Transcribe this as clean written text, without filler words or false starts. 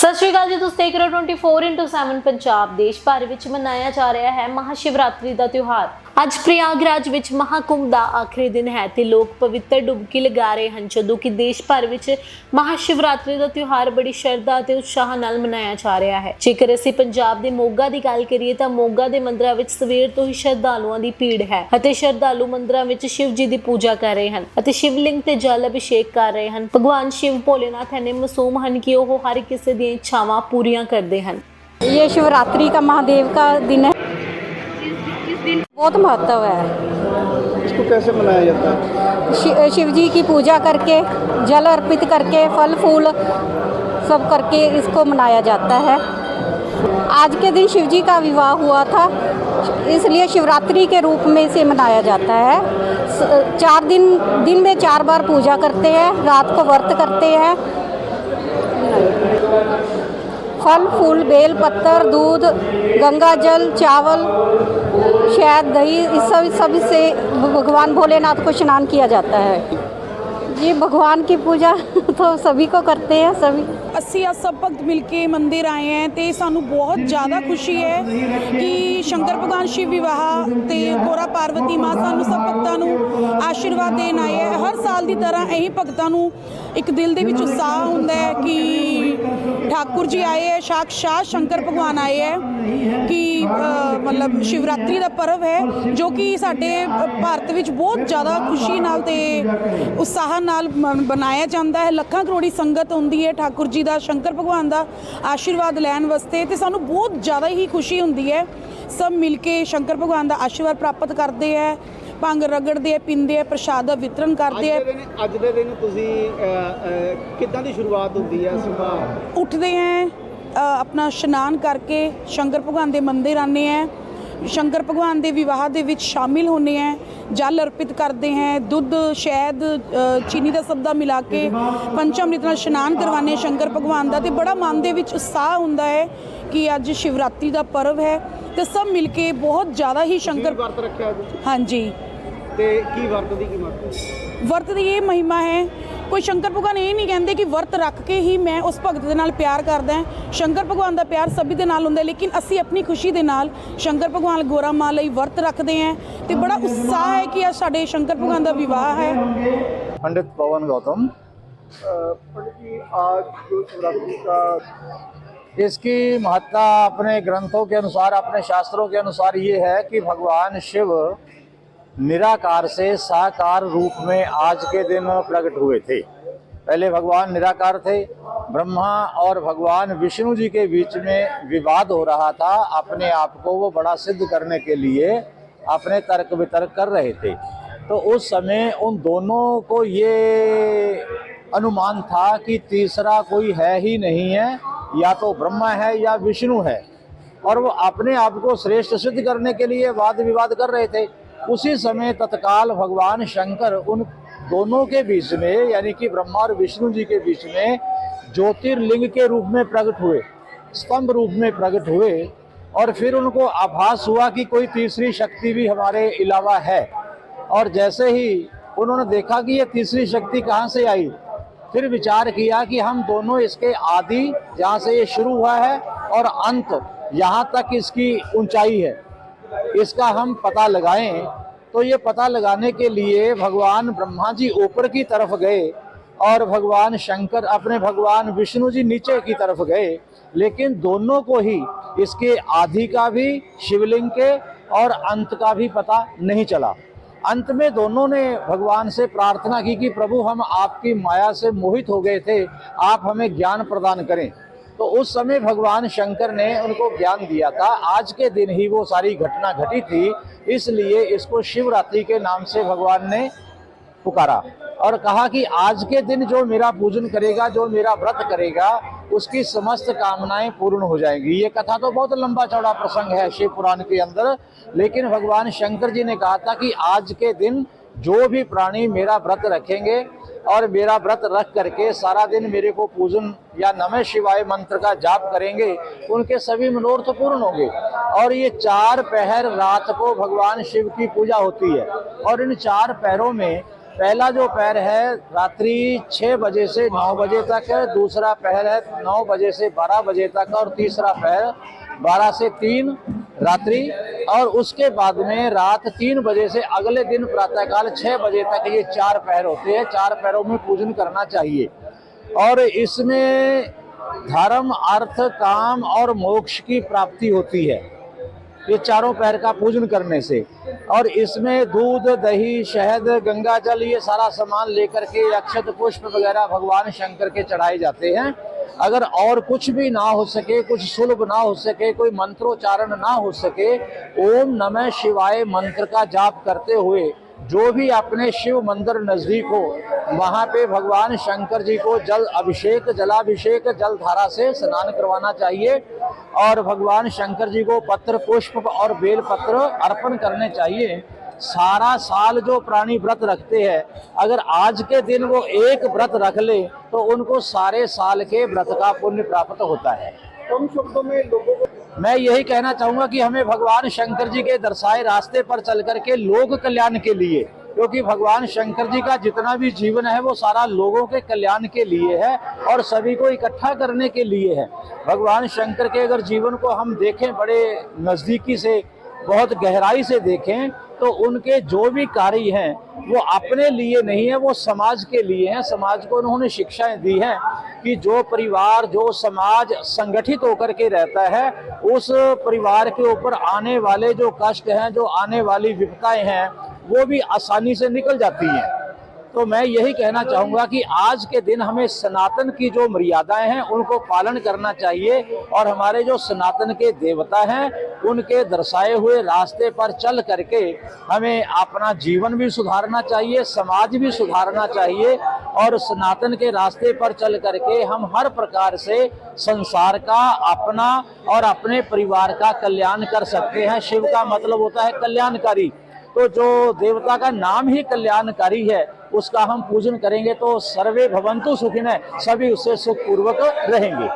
सत श्री अकाल जी, तुसीं देख रहे हो 24x7 पंजाब। देश भर विच मनाया जा रहा है महाशिवरात्रि का त्यौहार। ਅੱਜ प्रयागराज विच महाकुंभ का आखिरी दिन है ते लोग पवित्र डुबकी लगा रहे हैं, जदों कि देश भर विच महाशिवरात्रि का त्यौहार बड़ी श्रद्धा ते उत्साह नाल मनाया जा रहा है। जेकर असीं पंजाब दे मोगा की गल करिए तां मोगा दे मंदिरां विच सवेर तो ही श्रद्धालुओं की भीड़ है अते श्रद्धालु मंदिरां विच शिव जी की पूजा कर रहे हैं अते शिवलिंग ते जल अभिषेक कर रहे हैं। भगवान शिव भोलेनाथ इन्ने मासूम हैं कि वह हर किसी दी इच्छावां पूरियां करते हैं। ये शिवरात्रि का महादेव का दिन है, बहुत महत्व है। इसको कैसे मनाया जाता है? शिव जी की पूजा करके, जल अर्पित करके, फल फूल सब करके इसको मनाया जाता है। आज के दिन शिव जी का विवाह हुआ था, इसलिए शिवरात्रि के रूप में इसे मनाया जाता है। 4 दिन में 4 बार पूजा करते हैं, रात को व्रत करते हैं। फल फूल, बेल पत्तर, दूध, गंगा जल, चावल, शहद, दही, इस सब से भगवान भोलेनाथ को स्नान किया जाता है। जी, भगवान की पूजा तो सभी को करते हैं सभी। ਅਸੀਂ ਆ ਸਭ ਭਗਤ ਮਿਲ ਕੇ ਮੰਦਿਰ ਆਏ हैं ਤੇ ਸਾਨੂੰ ਬਹੁਤ ਜ਼ਿਆਦਾ ਖੁਸ਼ੀ ਹੈ ਕਿ ਸ਼ੰਕਰ ਭਗਵਾਨ ਸ਼ਿਵ ਵਿਵਾਹ ਤੇ ਗੋਰਾ ਪਾਰਵਤੀ ਮਾਂ ਸਾਨੂੰ ਸਭ ਭਗਤਾਂ ਨੂੰ ਆਸ਼ੀਰਵਾਦ ਦੇਣ ਆਏ ਹੈ। ਹਰ ਸਾਲ ਦੀ ਤਰ੍ਹਾਂ ਇਹੀ ਭਗਤਾਂ ਨੂੰ ਇੱਕ ਦਿਲ ਦੇ ਵਿੱਚ ਉਤਸ਼ਾਹ ਹੁੰਦਾ ਹੈ ਕਿ ਠਾकुर जी आए है, साक्षात शंकर भगवान आए है कि मतलब शिवरात्रि का पर्व है जो कि साडे भारत विच बहुत ज़्यादा खुशी नाल ते उत्साह नाल बनाया जाता है। लखां करोड़ी संगत होंदी है ठाकुर जी का, शंकर भगवान का आशीर्वाद लैन वास्ते ते सानू बहुत ज़्यादा ही खुशी होंदी है। सब मिल के शंकर भगवान का आशीर्वाद प्राप्त करते हैं, भंग रगड़ते पींदे है, प्रसाद का वितरण करते हैं। ਅੱਜ ਦੇ ਦਿਨ ਤੁਸੀਂ ਕਿੱਦਾਂ ਦੀ ਸ਼ੁਰੂਆਤ ਹੁੰਦੀ ਹੈ? ਸੁਬਾਹ उठते हैं, अपना स्नान करके शंकर भगवान के मंदिर आने हैं, शंकर भगवान के विवाह के विच शामिल होने हैं, जल अर्पित करते हैं, दुध शहद चीनी का सब्दा मिला के पंचामृत नाल स्नान करवाने शंकर भगवान का। तो बड़ा मन के विच उत्साह होंदा है कि अज शिवरात्रि का पर्व है तो सब मिल के बहुत ज़्यादा ही शंकर ਵਰਤ ਰੱਖਿਆ ਜੀ हाँ जी। ਤੇ ਕੀ ਵਰਤ ਦੀ ਕੀ ਮਹੱਤਤਾ? ਵਰਤ ਦੀ ਇਹ ਮਹਿਮਾ ਹੈ, ਕੋਈ ਸ਼ੰਕਰ ਭਗਵਾਨ ਇਹ ਨਹੀਂ ਕਹਿੰਦੇ ਕਿ ਵਰਤ ਰੱਖ ਕੇ ਹੀ ਮੈਂ ਉਸ ਭਗਤ ਦੇ ਨਾਲ ਪਿਆਰ ਕਰਦਾ ਹਾਂ। ਸ਼ੰਕਰ ਭਗਵਾਨ ਦਾ ਪਿਆਰ ਸਭੀ ਦੇ ਨਾਲ ਹੁੰਦਾ, ਲੇਕਿਨ ਅਸੀਂ ਆਪਣੀ ਖੁਸ਼ੀ ਦੇ ਨਾਲ ਸ਼ੰਕਰ ਭਗਵਾਨ ਗੋਰਾ ਮਾਂ ਲਈ ਵਰਤ ਰੱਖਦੇ ਹਾਂ ਤੇ ਬੜਾ ਉਤਸ਼ਾਹ ਹੈ ਕਿ ਅੱਜ ਸਾਡੇ ਸ਼ੰਕਰ ਭਗਵਾਨ ਦਾ ਵਿਵਾਹ ਹੈ। पंडित पवन गौतम, पंडित जी, आज जो शिवरात्रि का इसकी महत्ता अपने ग्रंथों के अनुसार, अपने शास्त्रों के अनुसार ये है कि भगवान शिव निराकार से साकार रूप में आज के दिन प्रकट हुए थे। पहले भगवान निराकार थे, ब्रह्मा और भगवान विष्णु जी के बीच में विवाद हो रहा था। अपने आप को वो बड़ा सिद्ध करने के लिए अपने तर्क वितर्क कर रहे थे। तो उस समय उन दोनों को ये अनुमान था कि तीसरा कोई है ही नहीं है, या तो ब्रह्मा है या विष्णु है, और वो अपने आप को श्रेष्ठ सिद्ध करने के लिए वाद विवाद कर रहे थे। उसी समय तत्काल भगवान शंकर उन दोनों के बीच में, यानी कि ब्रह्मा और विष्णु जी के बीच में ज्योतिर्लिंग के रूप में प्रकट हुए, स्तंभ रूप में प्रकट हुए। और फिर उनको आभास हुआ कि कोई तीसरी शक्ति भी हमारे अलावा है। और जैसे ही उन्होंने देखा कि ये तीसरी शक्ति कहाँ से आई, फिर विचार किया कि हम दोनों इसके आदि, जहाँ से ये शुरू हुआ है, और अंत यहाँ तक इसकी ऊंचाई है, इसका हम पता लगाएं। तो ये पता लगाने के लिए भगवान ब्रह्मा जी ऊपर की तरफ गए और भगवान शंकर अपने भगवान विष्णु जी नीचे की तरफ गए, लेकिन दोनों को ही इसके आदि का भी, शिवलिंग के और अंत का भी पता नहीं चला। अंत में दोनों ने भगवान से प्रार्थना की कि प्रभु, हम आपकी माया से मोहित हो गए थे, आप हमें ज्ञान प्रदान करें। तो उस समय भगवान शंकर ने उनको ज्ञान दिया था। आज के दिन ही वो सारी घटना घटी थी, इसलिए इसको शिवरात्रि के नाम से भगवान ने पुकारा और कहा कि आज के दिन जो मेरा पूजन करेगा, जो मेरा व्रत करेगा, उसकी समस्त कामनाएं पूर्ण हो जाएंगी। ये कथा तो बहुत लंबा चौड़ा प्रसंग है शिव पुराण के अंदर, लेकिन भगवान शंकर जी ने कहा था कि आज के दिन जो भी प्राणी मेरा व्रत रखेंगे और मेरा व्रत रख करके सारा दिन मेरे को पूजन या नमः शिवाय मंत्र का जाप करेंगे, उनके सभी मनोरथ पूर्ण होंगे। और ये 4 पहर रात को भगवान शिव की पूजा होती है, और इन 4 पहरों में पहला जो पैर है रात्रि 6 बजे से 9 बजे तक, दूसरा पैर है 9 बजे से 12 बजे तक, और तीसरा पैर 12 से 3 रात्रि, और उसके बाद में रात 3 बजे से अगले दिन प्रातःकाल 6 बजे तक ये 4 पैर होते हैं। 4 पैरों में पूजन करना चाहिए, और इसमें धर्म, अर्थ, काम और मोक्ष की प्राप्ति होती है ये चारों पैर का पूजन करने से। और इसमें दूध, दही, शहद, गंगा जल, ये सारा सामान लेकर के अक्षत पुष्प वगैरह भगवान शंकर के चढ़ाए जाते हैं। अगर और कुछ भी ना हो सके, कुछ सुलभ ना हो सके, कोई मंत्रोच्चारण ना हो सके, ओम नमः शिवाय मंत्र का जाप करते हुए जो भी अपने शिव मंदिर नजदीक हो वहां पे भगवान शंकर जी को जल अभिषेक, जलाभिषेक, जल धारा से स्नान करवाना चाहिए, और भगवान शंकर जी को पत्र पुष्प और बेल पत्र अर्पण करने चाहिए। सारा साल जो प्राणी व्रत रखते हैं, अगर आज के दिन वो एक व्रत रख ले तो उनको सारे साल के व्रत का पुण्य प्राप्त होता है। कम शब्दों में लोगों को मैं यही कहना चाहूंगा कि हमें भगवान शंकर जी के दर्शाए रास्ते पर चल करके लोक कल्याण के लिए, क्योंकि भगवान शंकर जी का जितना भी जीवन है वो सारा लोगों के कल्याण के लिए है और सभी को इकट्ठा करने के लिए है। भगवान शंकर के अगर जीवन को हम देखें बड़े नज़दीकी से, बहुत गहराई से देखें, तो उनके जो भी कार्य हैं वो अपने लिए नहीं है, वो समाज के लिए हैं। समाज को उन्होंने शिक्षाएं दी हैं कि जो परिवार, जो समाज संगठित होकर के रहता है, उस परिवार के ऊपर आने वाले जो कष्ट हैं, जो आने वाली विपदाएं हैं, वो भी आसानी से निकल जाती हैं। तो मैं यही कहना चाहूँगा कि आज के दिन हमें सनातन की जो मर्यादाएं हैं उनको पालन करना चाहिए, और हमारे जो सनातन के देवता हैं उनके दर्शाए हुए रास्ते पर चल करके हमें अपना जीवन भी सुधारना चाहिए, समाज भी सुधारना चाहिए, और सनातन के रास्ते पर चल करके हम हर प्रकार से संसार का, अपना और अपने परिवार का कल्याण कर सकते हैं। शिव का मतलब होता है कल्याणकारी, तो जो देवता का नाम ही कल्याणकारी है उसका हम पूजन करेंगे तो सर्वे भवन्तु सुखिनः, सभी उससे सुखपूर्वक रहेंगे।